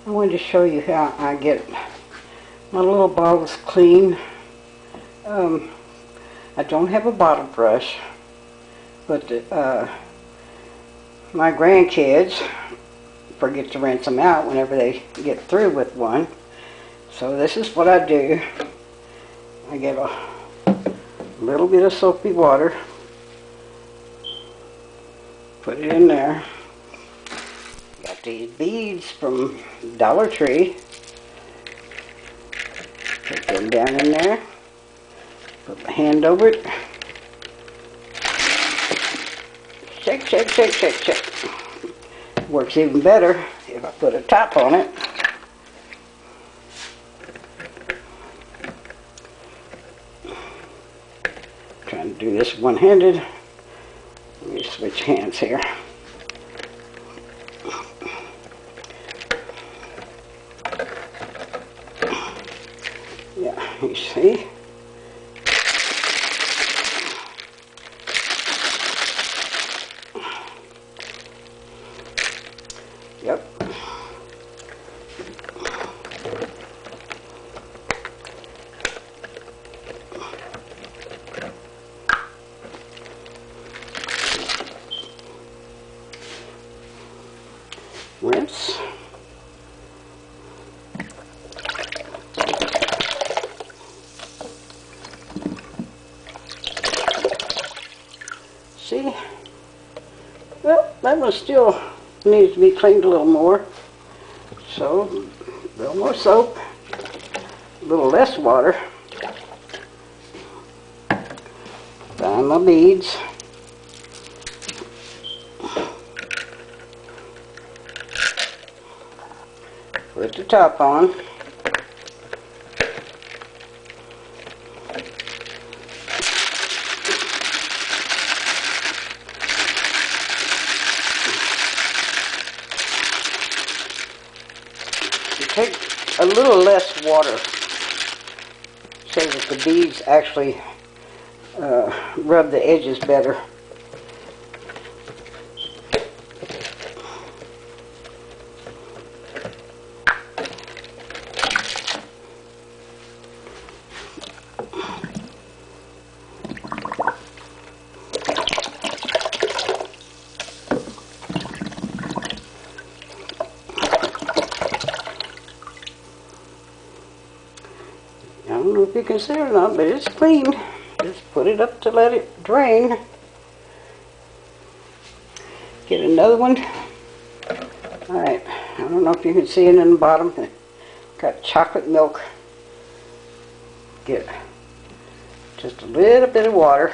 I wanted to show you how I get my little bottles clean. I don't have a bottle brush, but my grandkids forget to rinse them out whenever they get through with one. So this is what I do. I get a little bit of soapy water, put it in there. Got these beads from Dollar Tree. Put them down in there. Put my hand over it. Shake, shake, shake, shake, shake. Works even better if I put a top on it. Trying to do this one-handed. Let me switch hands here. Yeah, you see? Yep. Rinse. See? Well, that one still needs to be cleaned a little more. So, a little more soap, a little less water. Find my beads. Put the top on. Take a little less water so that the beads actually rub the edges better. I don't know if you can see it or not, but it's clean. Just put it up to let it drain. Get another one. Alright, I don't know if you can see it in the bottom. Got chocolate milk. Get just a little bit of water.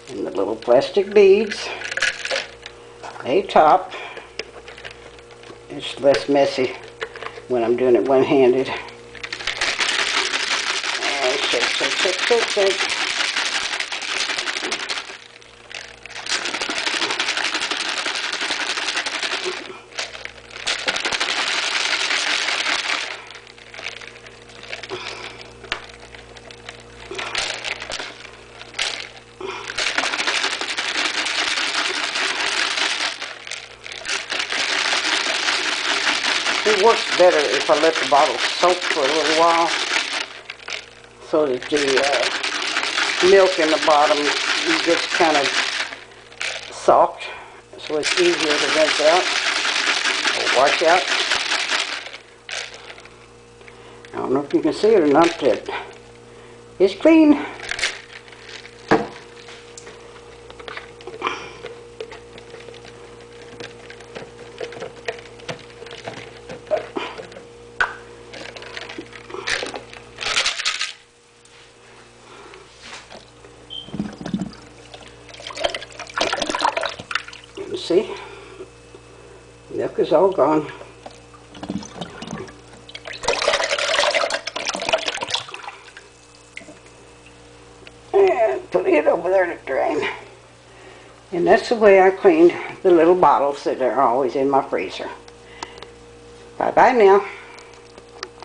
And the little plastic beads. A top. It's less messy when I'm doing it one-handed. And shake, shake, shake, shake, shake. It works better if I let the bottle soak for a little while, so that the milk in the bottom gets kind of soft, so it's easier to rinse out or wash out. I don't know if you can see it or not, but it's clean. See, milk is all gone. And put it over there to drain. And that's the way I cleaned the little bottles that are always in my freezer. Bye-bye now.